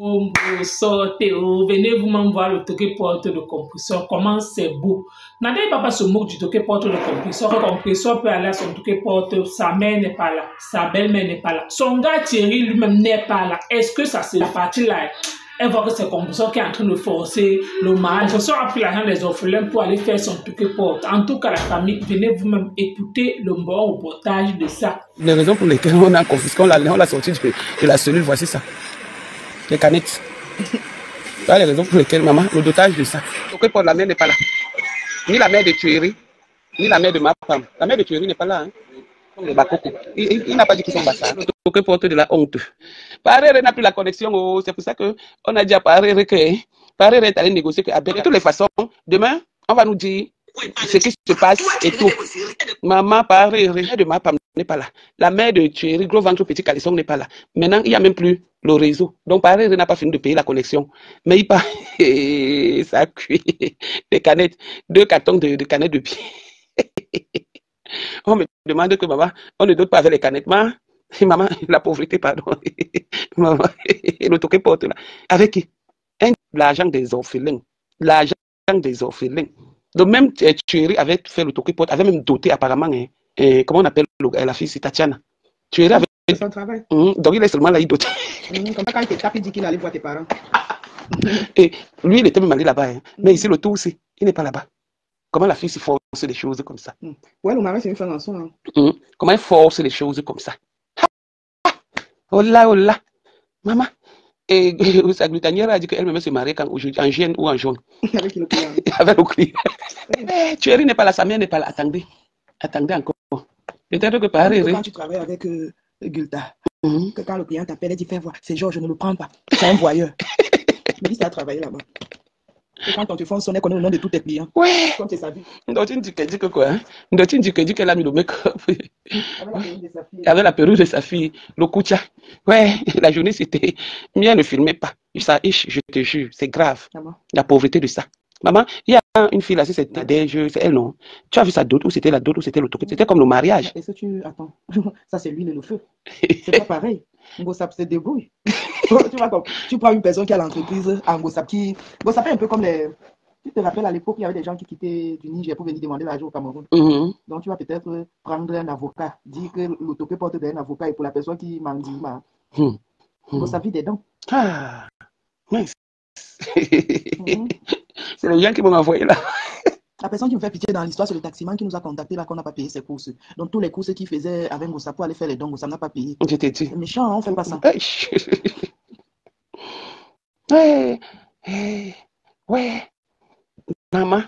Vous sortez, venez vous-même voir le toqué porte de compresseur, comment c'est beau. N'attendez pas se moque du toqué porte de compresseur. Le compresseur peut aller à son toqué porte, sa mère n'est pas là, sa belle-mère n'est pas là, son gars Thierry lui-même n'est pas là. Est-ce que ça c'est la partie là? Elle voit que c'est le compresseur qui est en train de forcer le mariage. Le compresseur a pris l'argent des orphelins pour aller faire son toqué porte. En tout cas, la famille, venez vous-même écouter le bon reportage de ça. Les raisons pour lesquelles on a confisqué, on l'a sorti de la cellule, voici ça. Les canettes. Voilà les raisons pour lesquelles, maman, le dotage de ça. Donc, la mère n'est pas là. Ni la mère de Thierry, ni la mère de ma femme. La mère de Thierry n'est pas là. Hein. Le Bakoko. Il n'a pas dit qu'ils sont bassards. Donc, porte de la honte. Parère n'a plus la connexion. Oh, c'est pour ça qu'on a dit à Parère que Parère est allé négocier avec. De toutes les façons, demain, on va nous dire ce qui se passe et tout. Maman, Parère de ma femme n'est pas là. La mère de Thierry, gros ventre, petit caleçon n'est pas là. Maintenant, il n'y a même plus le réseau. Donc, Parère n'a pas fini de payer la connexion. Mais il part. Ça cuit. Des canettes. 2 cartons de canettes de pied. On me demande que maman, on ne dote pas avec les canettes. Maman, la pauvreté, pardon. Maman, le toqué porte là. Avec qui? L'argent des orphelins. L'argent des orphelins. Donc même Thierry avait fait le toqué porte, avait même doté apparemment, comment on appelle la fille, c'est Tatiana. Thierry avait... C'est son travail. Donc il est seulement là, il doté. Comme ça, quand il te tape, il dit qu'il allait voir tes parents. Et lui, il était même allé là-bas. Hein. Mais ici, le tout aussi, il n'est pas là-bas. Comment la fille s'y force des choses comme ça? Ouais, le mari, c'est une femme en soi. Hein. Comment elle force les choses comme ça? Oh là, oh là. Maman. Et sa glutanière a dit qu'elle-même se mariait en juin ou en juin. Avec le client. Avec le client. Thierry n'est pas là, sa mère n'est pas là. Attendez. Attendez encore. Peut-être que par quand tu travailles avec Gulta, que quand le client t'appelle, il dit fais voir, c'est Georges, je ne le prends pas. C'est un voyeur. Mais il s'est travaillé là-bas. Et quand on te fait sonner, connaît le nom de tous tes clients. Ouais. Comme c'est sa vie. D'autres disent que quoi? Hein? D'autres disent qu'elle a mis le make-up. Avec la perruque de sa fille. Le koutia. Ouais, la journée c'était. Mieux ne filmez pas. Ça, je te jure, c'est grave. La pauvreté de ça. Maman, il y a une fille là, c'était des jeux, c'est elle non. Tu as vu sa dot ou c'était la dot ou c'était le toque? C'était comme le mariage. Est-ce que tu. Attends, ça c'est l'huile et le feu. C'est pas pareil. Ngossap se débrouille. Tu prends une personne qui a l'entreprise en Ngossap qui. Ngossap est un peu comme les. Tu te rappelles à l'époque, il y avait des gens qui quittaient du Niger pour venir demander l'argent au Cameroun. Donc tu vas peut-être prendre un avocat, dire que le toque porte d'un avocat et pour la personne qui m'en dit, Ngossap vit des dents. Ah, mince. C'est les gens qui m'ont envoyé là. La personne qui me fait pitié dans l'histoire, c'est le taximan qui nous a contacté là, qu'on n'a pas payé ses courses. Donc tous les courses qu'il faisait avec Ngossap pour aller faire les dons, Ngossap n'a pas payé. Je t'ai dit. C'est méchant, on ne fait pas ça. Ouais. Ouais. Maman.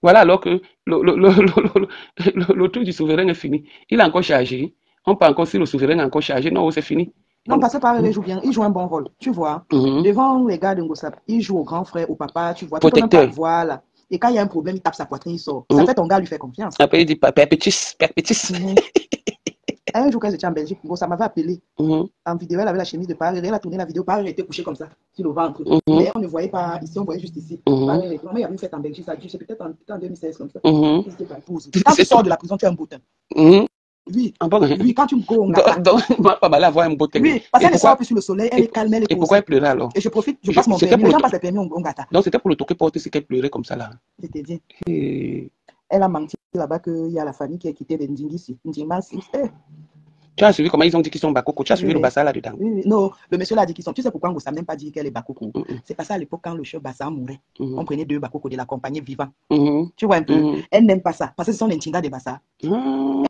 Voilà alors que le truc du souverain est fini. Il a encore chargé. On peut encore si le souverain est encore chargé. Non, c'est fini. Non, parce que Parère joue bien, il joue un bon rôle, tu vois. Devant les gars de Ngossap, il joue au grand frère, au papa, tu vois. Protecteur. Voilà. Et quand il y a un problème, il tape sa poitrine, il sort. Ça fait ton gars lui fait confiance. Après, il dit perpétus. Un jour, quand j'étais en Belgique, Ngossap m'avait appelé en vidéo, elle avait la chemise de Parère, elle a tourné la vidéo, Parère était couché comme ça, sur le ventre. Mais on ne voyait pas ici, on voyait juste ici. Parère, maman, il y avait une fête en Belgique, ça a dû, c'est peut-être en 2016 comme ça. Quand tu sors de la prison, tu es un boutin. Oui, oui, quand tu me go, donc, pas mal à voir un beau thème. Oui, parce qu'elle sort plus sur le soleil, elle est calme, elle est posée. Et pourquoi elle pleurait alors? Et je profite, je passe mon permis, les gens passent les permis, on gâte. Donc c'était pour le toquer porte, c'est qu'elle pleurait comme ça là. C'était bien. Elle a menti là-bas qu'il y a la famille qui a quitté les Ndingisi. Tu as suivi comment ils ont dit qu'ils sont Bakoko? Tu as suivi le Bassa là-dedans? Oui, non, le monsieur l'a dit qu'ils sont. Tu sais pourquoi Ngossap n'a même pas dit qu'elle est Bakoko? C'est parce qu'à l'époque, quand le chef Bassa mourait, on prenait 2 Bakoko de la compagnie vivant. Tu vois un peu? Elle n'aime pas ça, parce que ce sont les Ntinga des Bassa. Elle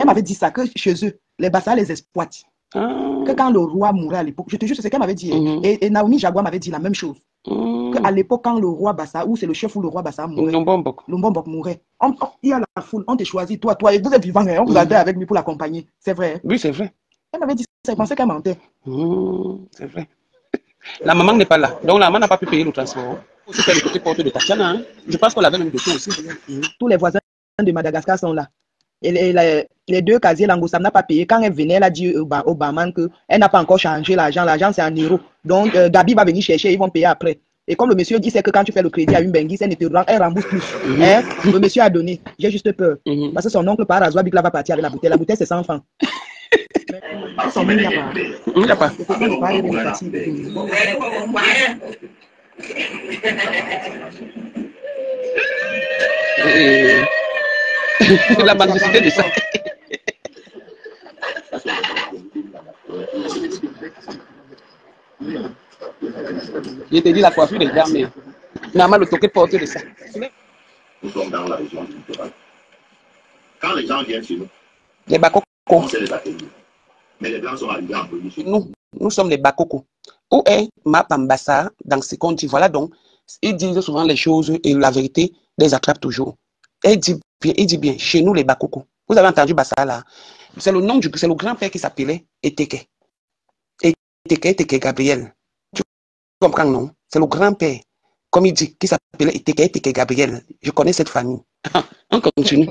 m'avait dit ça, que chez eux, les Bassa les exploitent. Que quand le roi mourait à l'époque, je te jure, c'est ce qu'elle m'avait dit. Et Naomi Jaguar m'avait dit la même chose. Qu'à l'époque, quand le roi Bassa, ou c'est le chef ou le roi Bassa mourait, Lombok mourait. Il y a la foule, on te choisit, toi, et vous êtes vivant, on vous a fait avec lui pour l'accompagner. C'est vrai. Oui, c'est vrai. Elle m'avait dit ça, je pensais qu'elle mentait. C'est vrai. La maman n'est pas là. Donc la maman n'a pas pu payer le transport. C'était le côté porte de Tatiana. Hein. Je pense qu'on l'avait même doté aussi. Tous les voisins de Madagascar sont là. Et les 2 casiers, Ngossap n'a pas payé. Quand elle venait, elle a dit au barman qu'elle n'a pas encore changé l'argent. L'argent, c'est en euros. Donc, Gabi va venir chercher, ils vont payer après. Et comme le monsieur dit, c'est que quand tu fais le crédit à une benguise, elle rembourse plus. Le monsieur a donné. J'ai juste peur. Parce que son oncle, par hasard, va partir avec la bouteille. La bouteille, c'est 100 francs. Ils sont mis là-bas. Il n'y a pas. Et pourquoi ne pas aller les fatigues? La magnicité de ça. Je te dis la coiffure des dames, mais maman le toquet porte de ça. Nous sommes dans la région culturelle. Quand les gens viennent chez nous, Les bakoko. on sait les accueillir. Mais les blancs sont arrivés en premier chez nous. Nous sommes les bakoko. Où est ma pambassa dans ce qu'on dit? Voilà donc, ils disent souvent les choses et la vérité les attrape toujours. Il dit bien, chez nous les bakoko. Vous avez entendu Bassa là? C'est le nom c'est le grand-père qui s'appelait Eteke. Eteke Gabriel. Tu comprends, non? C'est le grand-père, comme il dit, qui s'appelait Eteke Gabriel. Je connais cette famille. On continue.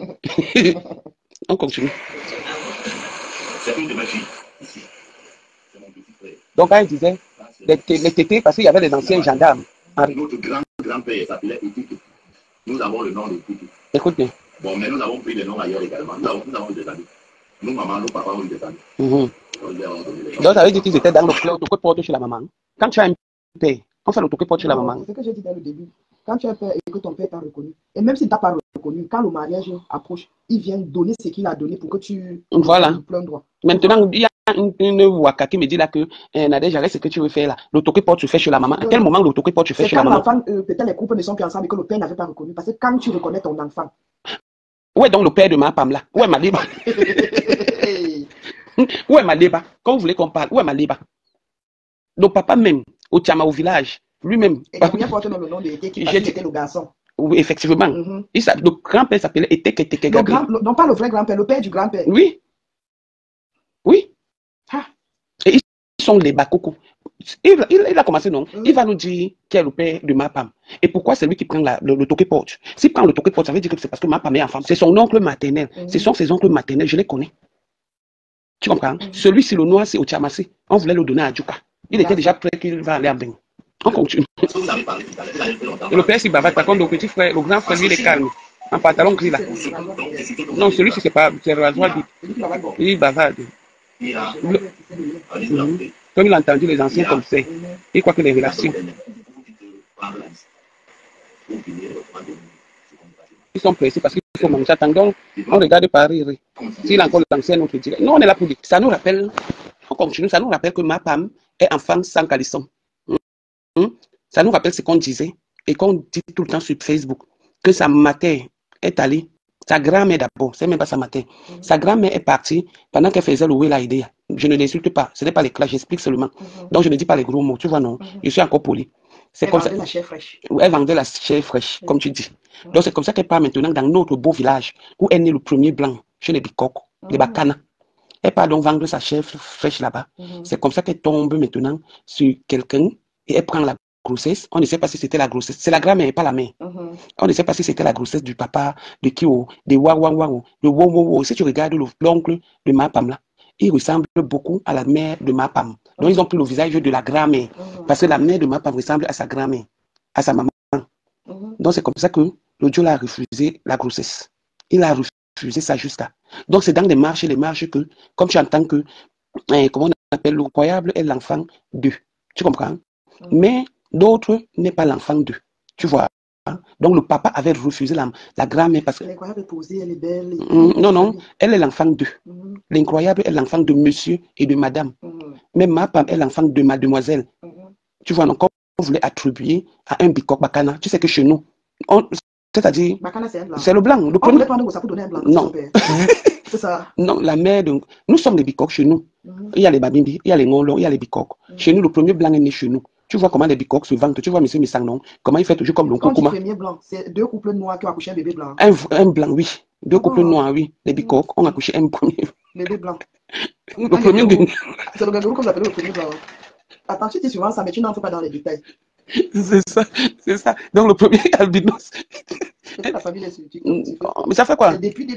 On continue. C'est une de mes filles, ici. C'est mon petit frère. Donc, quand il disait les tétés, parce qu'il y avait des anciens gendarmes. Notre grand-père s'appelait Eteke. Nous avons le nom de Eteke. Écoute bien. Bon, mais nous avons pris des noms ailleurs également. Nous avons des amis. Nous, maman, nos papas ont eu des amis. Donc, ça veut dire qu'ils étaient dans l'autoporte chez la maman. Quand tu as un père, on fait l'autoporte chez la maman. C'est ce que j'ai dit dès le début. Quand tu as peur et que ton père t'a reconnu, et même s'il ne t'a pas reconnu, quand le mariage approche, il vient donner ce qu'il a donné pour que tu voilà. plein droit. Maintenant, il y a une waka qui me dit là que Nadège, arrête ce que tu veux faire là. L'autoporte, tu fais chez la maman. À quel moment l'autoporte, tu fais chez la maman? Peut-être les couples ne sont plus ensemble et que le père n'avait pas reconnu. Parce que quand tu reconnais ton enfant. Où est donc le père de ma femme là? Où est Maliba? Où est Maliba? Quand vous voulez qu'on parle, où est Maliba? Donc papa même, au Tiama, au village, lui-même. Et la première porte même le nom de Eteke qui était le garçon. Oui, effectivement. Le grand-père s'appelait Eteke. Non, pas le vrai grand-père, le père du grand-père. Oui. Oui. Ah. Et ils sont les bakoko. Il a commencé, non? Il va nous dire qui est le père de ma femme. Et pourquoi c'est lui qui prend le toqué-porte? S'il prend le toqué-porte, ça veut dire que c'est parce que ma femme est enfant. C'est son oncle maternel. Ce sont ses oncles maternels, je les connais. Tu comprends? Celui-ci, le noir, c'est au Tchamassi. On voulait le donner à Djouka. Il était déjà prêt qu'il va aller en bain. On continue. Et le père, c'est bavard. Par contre, le petit frère, le grand frère, lui, il est calme. En pantalon gris, là. Non, celui-ci, c'est pas. C'est le rasoir. Il est bavard. Comme il a entendu les anciens comme ça, il croit que les relations. Ils sont pressés parce qu'il faut manger. Attendons, on regarde Paris. S'il a encore l'ancien, notre direct. Non, on est là pour dire. Ça nous rappelle, on continue, ça nous rappelle que ma femme est enfant sans calisson. Ça nous rappelle ce qu'on disait et qu'on dit tout le temps sur Facebook, que sa mère est allée, sa grand-mère d'abord, c'est même pas sa mère, sa grand-mère est partie pendant qu'elle faisait le Wela Idea. Je ne l'insulte pas, ce n'est pas les clashs, j'explique seulement. Donc je ne dis pas les gros mots, tu vois, non, je suis encore poli. Elle vendait la chair fraîche. Elle vendait la chair fraîche, comme tu dis. Donc c'est comme ça qu'elle part maintenant dans notre beau village où est né le premier blanc, chez les Bikok, les Bakana. Elle part donc vendre sa chair fraîche là-bas. C'est comme ça qu'elle tombe maintenant sur quelqu'un et elle prend la grossesse. On ne sait pas si c'était la grossesse. C'est la grand-mère, pas la mère. On ne sait pas si c'était la grossesse du papa, de Kio, de Wawawawo, de Wowowo. Si tu regardes l'oncle de ma femme là, il ressemble beaucoup à la mère de ma femme. Donc ils ont pris le visage de la grand-mère. Parce que la mère de ma femme ressemble à sa grand-mère, à sa maman. Donc c'est comme ça que le Dieu a refusé la grossesse. Il a refusé ça jusqu'à. Donc c'est dans les marches que, comme tu entends que, comment on appelle, le croyable est l'enfant d'eux. Tu comprends? Mais d'autres n'est pas l'enfant d'eux. Tu vois? Donc le papa avait refusé la grand-mère parce que. L'incroyable est posée, elle est belle. Non, elle est l'enfant d'eux. L'incroyable est l'enfant de monsieur et de madame. Mais ma femme est l'enfant de mademoiselle. Tu vois, donc on voulait attribuer à un Bikok Bakana. Tu sais que chez nous, c'est-à-dire, c'est le blanc. Le on voulait prendre ça pour donner un blanc. Non. C'est ça. Non, la mère, donc, nous sommes les Bikok chez nous. Il y a les Babimbi, il y a les Ngolo, il y a les Bikok. Chez nous, le premier blanc est né chez nous. Tu vois comment les Bikok se vendent. Tu vois, monsieur Missang, non? Comment il fait toujours comme l'oncle Kouma. Le premier blanc, c'est deux couples noirs qui ont accouché un bébé blanc. Un blanc, oui. Deux couples noirs, oui. Les Bikok ont accouché un premier. Bébé blanc. Le premier. C'est le gangourou qu'on appelle le premier blanc. Attends, tu dis souvent ça, mais tu n'entres pas dans les détails. C'est ça. Donc le premier albinos. La famille est suivie. Mais ça fait quoi? Depuis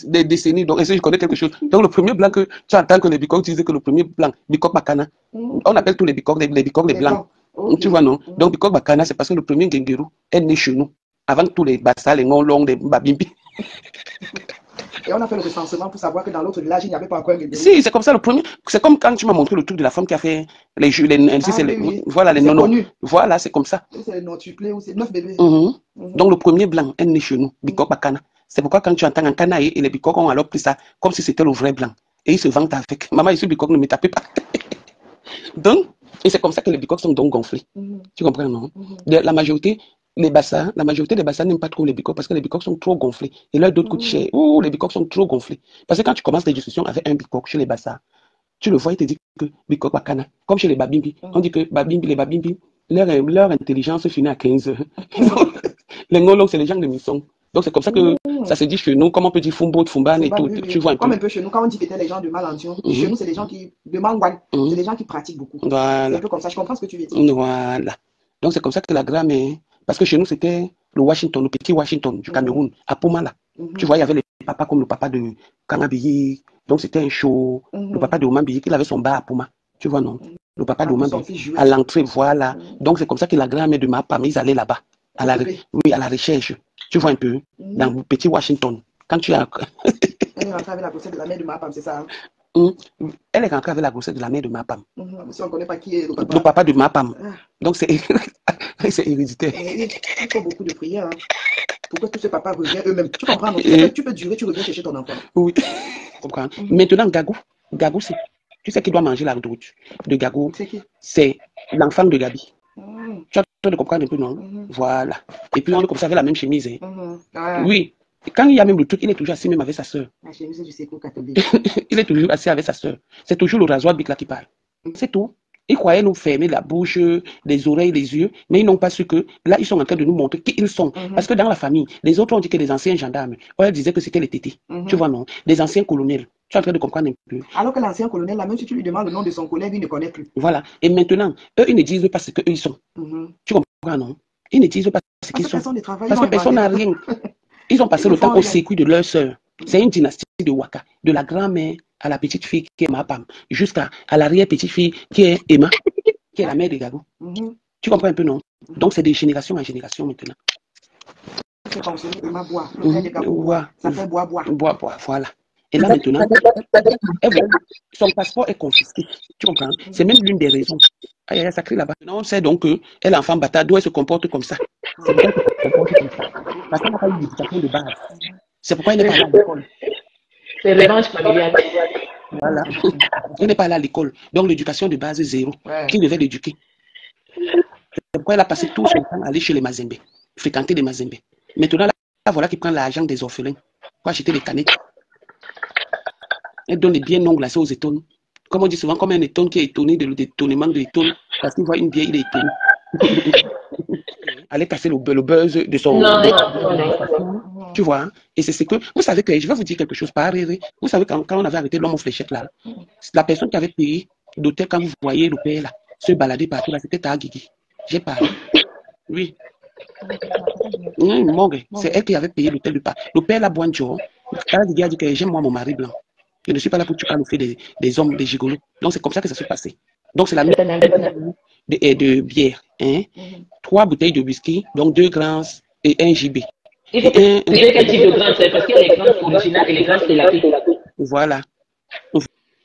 des décennies. Donc, est-ce que je connais quelque chose? Donc le premier blanc que tu entends que les Bikok disent que le premier blanc, Bikok Bakana, on appelle tous les Bikok les blancs. Okay. Tu vois, non? Donc Bikok Bakana, c'est parce que le premier Gengeru est né chez nous. Avant tous les Bassa, les Ngolong, les Babimbi. Et on a fait le recensement pour savoir que dans l'autre village, il n'y avait pas encore un bébé. Si, c'est comme ça le premier. C'est comme quand tu m'as montré le truc de la femme qui a fait les jeux, voilà, les nonos. Voilà, c'est comme ça. C'est les notuplés ou c'est 9 bébés. Donc le premier blanc est né chez nous, Bikok Bakana. C'est pourquoi quand tu entends un canaille et les Bikok ont alors pris ça comme si c'était le vrai blanc. Et ils se vantent avec. Maman, ici, Bikok, ne me tapez pas. Donc, et c'est comme ça que les Bikok sont donc gonflés. Tu comprends, non? La majorité des bassins n'aiment pas trop les Bikok parce que les Bikok sont trop gonflés. Et leurs d'autres coûtent cher. Oh, les Bikok sont trop gonflés. Parce que quand tu commences les discussions avec un Bikok chez les bassins, tu le vois, il te dit que Bikok Bakana, comme chez les Babimbi, on dit que les Babimbi, leur intelligence finit à 15 heures. Les Ngolok, c'est les gens de Misson. Donc c'est comme ça que ça se dit chez nous, comme on peut dire Fumbo, Fumban et tout. Tu vois un peu. Comme un peu chez nous, quand on dit que c'était les gens de Malandion, chez nous, c'est les gens qui de Mangwan, c'est les gens qui pratiquent beaucoup. Voilà. C'est un peu comme ça, je comprends ce que tu veux dire. Voilà. Donc c'est comme ça que la grammaire, parce que chez nous, c'était le Washington, le petit Washington du Cameroun, à Pomala. Tu vois, il y avait les papas comme le papa de Kanabiyi, donc c'était un show. Le papa de Omanbiyi, il avait son bar à Poma. Tu vois, non? Le papa de Omanbiyi, à l'entrée, voilà. Donc c'est comme ça que la grammaire de ma femme, ils allaient là-bas, à la recherche. Tu vois un peu, dans le petit Washington. Quand tu as. Elle est rentrée avec la grossesse de la mère de ma femme, c'est ça? Elle est rentrée avec la grossesse de la mère de ma femme. Si on ne connaît pas qui est le papa. Le papa de ma femme. Donc c'est héréditaire. Il faut beaucoup de prières. Hein. Pourquoi tous ces papas reviennent eux-mêmes? Tu comprends? Tu peux durer, tu reviens chercher ton enfant. Oui. Comprends. Maintenant, Gagou, c'est. Tu sais qui doit manger la route de Gagou? C'est qui? C'est l'enfant de Gabi. Tu as de comprendre un peu, non? Voilà. Et puis on est comme ça avec la même chemise. Oui. Et quand il y a même le truc, il est toujours assis même avec sa soeur. La chemise du secours catholique. Il est toujours assis avec sa soeur. C'est toujours le rasoir bic là qui parle. C'est tout. Ils croyaient nous fermer la bouche, les oreilles, les yeux, mais ils n'ont pas su que là, ils sont en train de nous montrer qui ils sont. Parce que dans la famille, les autres ont dit que les anciens gendarmes, on disait que c'était les tétés. Tu vois, non? Les anciens colonels. Tu es en train de comprendre un peu. Alors que l'ancien colonel, là, même si tu lui demandes le nom de son collègue, il ne connaît plus. Voilà. Et maintenant, eux, ils ne disent pas ce qu'eux, ils sont. Tu comprends, non? Ils ne disent pas ce qu'ils sont. Parce que personne n'a rien. Ils ont passé le temps au sécu de leur sœur. C'est une dynastie de Waka. De la grand-mère à la petite fille qui est Mapam, jusqu'à l'arrière-petite fille qui est Emma, qui est la mère de Gagou. Tu comprends un peu, non? Donc, c'est de génération en génération maintenant. C'est fonctionné, Emma boit. Le frère de Gagou boit. Ça fait bois. Bois, voilà. Et là, maintenant, son passeport est confisqué. Tu comprends? C'est même l'une des raisons. Aïe, ça crie là-bas. On sait donc qu'elle est enfant bâtard, d'où elle se comporte comme ça. C'est pourquoi elle se comporte comme ça. Parce qu'elle n'a pas eu d'éducation de base. C'est pourquoi elle n'est pas allée à l'école. C'est revanche familiale. Voilà. Elle n'est pas allée à l'école. Donc l'éducation de base est zéro. Qui devait l'éduquer? C'est pourquoi elle a passé tout son temps à aller chez les Mazembe, fréquenter les Mazembe. Maintenant, là, voilà qui prend l'argent des orphelins pour acheter les canettes. Elle donne les biens non glacés aux étonnes. Comme on dit souvent, comme un étonne qui est étonné de l'étonnement de l'étonne, parce qu'il voit une bière, il est étonné. Aller casser le buzz de son... Non. Tu vois, hein? Et c'est ce que... Vous savez que, je vais vous dire quelque chose, pas rire. Vous savez, quand on avait arrêté l'homme aux fléchettes, là, la personne qui avait payé l'hôtel, quand vous voyez le père, là, se balader partout, là, c'était Taguigui. J'ai parlé. Oui. C'est elle qui avait payé l'hôtel du père. Le père, là, Boanjo, Taguigui a dit que j'aime moi mon mari blanc. Je ne suis pas là pour tuer nous faire des hommes, des gigolos. Donc, c'est comme ça que ça s'est passé. Donc, c'est la même de bière. Hein? 3 bouteilles de whisky, donc 2 grands et 1 JB. Il faut que quel type de grand c'est parce qu'il y a les grands originales et les grands sélatés. Voilà.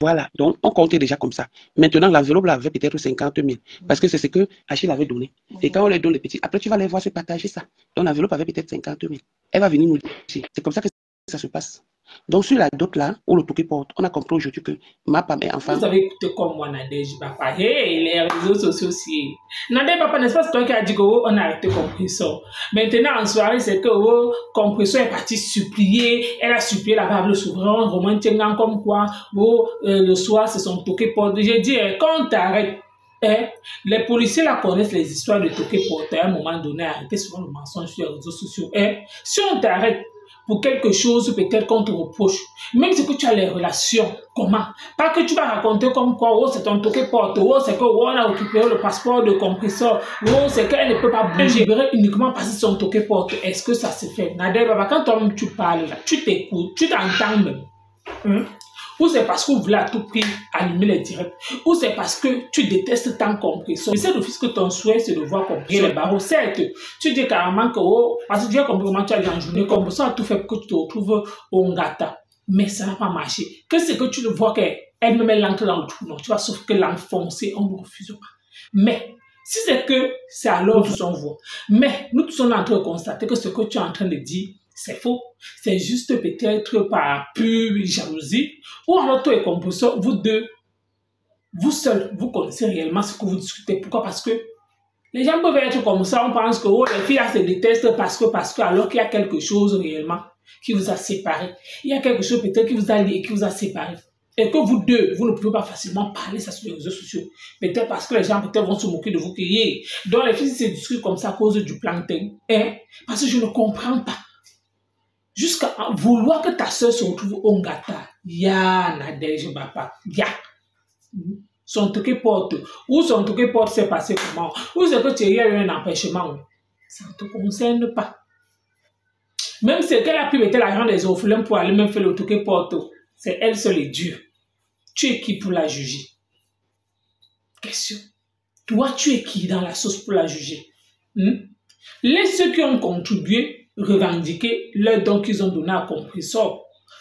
Voilà. Donc, on comptait déjà comme ça. Maintenant, l'enveloppe avait peut-être 50 000. Parce que c'est ce que Achille avait donné. Et quand on les donne les petits, après, tu vas les voir se partager ça. Donc, l'enveloppe avait peut-être 50 000. Elle va venir nous dire. C'est comme ça que ça se passe. Donc, sur la dot là, où le Toké porte, on a compris aujourd'hui que ma femme est enfant. Vous avez écouté comme moi, Nadège, papa. Hey, les réseaux sociaux aussi. Nadège, papa, n'est-ce pas, c'est toi qui as dit qu'on a arrêté compresseur. Maintenant, en soirée, c'est que compresseur est parti supplier. Elle a supplié la Bible souverain, Romain Tchengan, comme quoi, le soir, c'est son Toké porte. J'ai dit, quand t'arrêtes, les policiers là connaissent les histoires de Toké porte. À un moment donné, arrêtez souvent le mensonge sur les réseaux sociaux. Si on t'arrête, pour quelque chose peut-être qu'on te reproche, même si que tu as les relations, comment? Pas que tu vas raconter comme quoi, c'est ton Toké porte, c'est que on a occupé le passeport de compresseur, c'est qu'elle ne peut pas bouger uniquement parce que son Toké porte. Est-ce que ça se fait? Nadège, quand toi-même tu parles, là, tu t'écoutes, tu t'entends même. Ou c'est parce que vous voulez à tout prix allumer les directs, ou c'est parce que tu détestes tant compresseur. C'est d'office que ton souhait c'est de voir compresseur les barreaux. Certes, tu dis carrément que parce que tu as compris comment tu as dit en journée, compresseur a tout fait pour que tu te retrouves au Ngata. Mais ça n'a pas marché. Qu'est-ce que tu le vois qu'elle-même elle entre dans le trou? Non, tu vas sauf que l'enfoncer, on ne refuse pas. Mais si c'est que c'est alors que son voix. Mais nous sommes en train de constater que ce que tu es en train de dire, c'est faux. C'est juste peut-être par pure jalousie. Ou alors toi et compositeur, vous deux, vous seuls, vous connaissez réellement ce que vous discutez. Pourquoi? Parce que les gens peuvent être comme ça, on pense que oh, les filles là se détestent parce que alors qu'il y a quelque chose réellement qui vous a séparés. Il y a quelque chose peut-être qui vous a lié, qui vous a séparés. Et que vous deux, vous ne pouvez pas facilement parler ça sur les réseaux sociaux. Peut-être parce que les gens peut-être vont se moquer de vous. Donc les filles se discutent comme ça à cause du plancton. Hein? Parce que je ne comprends pas. Jusqu'à vouloir que ta soeur se retrouve au Ngata. Ya Nadège Bapa. Ya. Son truc porte. Ou son truc porte s'est passé comment? Ou c'est que tu as eu un empêchement. Ça ne te concerne pas. Même si elle a pu mettre l'argent des orphelins pour aller même faire le truc porte, c'est elle seule et Dieu. Tu es qui pour la juger? Question. Toi, tu es qui dans la sauce pour la juger? Laisse ceux qui ont contribué revendiquer leur don qu'ils ont donné à compresseur.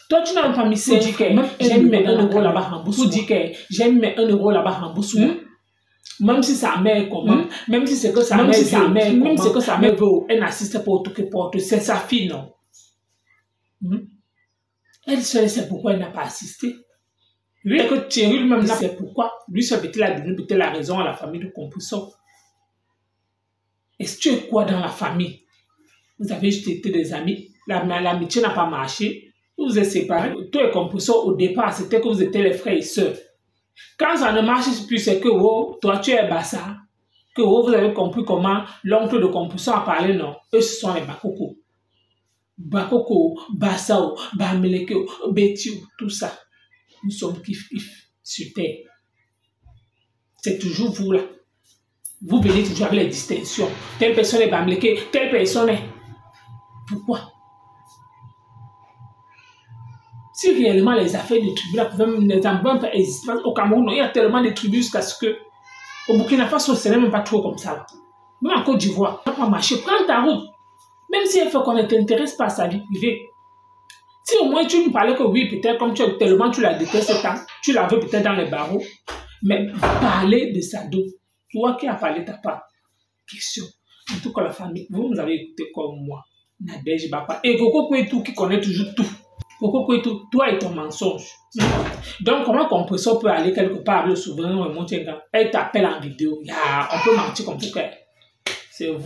Toi, tu n'as pas mis 5 j'aime mettre 1 euro là-bas en bourse. Vous dites que j'aime mettre 1 euro là-bas en bourse. Même si sa mère comment, même si c'est que sa mère, même si c'est que sa mère veut, elle n'assiste pas au tout que porte, c'est sa fille, non? Elle seule sait pourquoi elle n'a pas assisté. Lui, que Thierry lui-même sait pourquoi. Lui seul peut-être a donné peut-être la raison à la famille de Compuissant. Est-ce que tu es quoi dans la famille? Vous avez juste été des amis. L'amitié n'a pas marché. Vous vous êtes séparés. Toi et Compuissant, au départ, c'était que vous étiez les frères et sœurs. Quand ça ne marche plus, c'est que oh, toi tu es Bassa. Que oh, vous avez compris comment l'oncle de Compuissant a parlé, non? Eux, ce sont les Bakoko. Bakoko, Bassao, Bameleke, Bétiou, tout ça. Nous sommes kiff-kiff sur terre. C'est toujours vous là. Vous venez toujours avec les distinctions. Telle personne est Bameleke, telle personne est. Pourquoi? Si réellement les affaires de tribus là pouvaient même les embêter pas exister. Au Cameroun, il y a tellement de tribus jusqu'à ce que au Burkina Faso, ce n'est même pas trop comme ça. Même en Côte d'Ivoire, ça n'a pas marché. Prends ta route. Même si elle fait qu'on ne t'intéresse pas à sa vie privée. Si au moins tu nous parlais que oui, peut-être comme tellement tu la détestes tant, tu la veux peut-être dans les barreaux, mais parler de sa dos. Toi qui as parlé, t'as pas question. En tout cas, la famille, vous avez écouté comme moi, Nadège Bapa. Et Coco Kouetou qui connaît toujours tout. Coco Kouetou, toi et ton mensonge. Donc, comment Compresseur peut aller quelque part avec le souverain ou un montier? Elle t'appelle en vidéo. On peut mentir comme tout cas. C'est vous.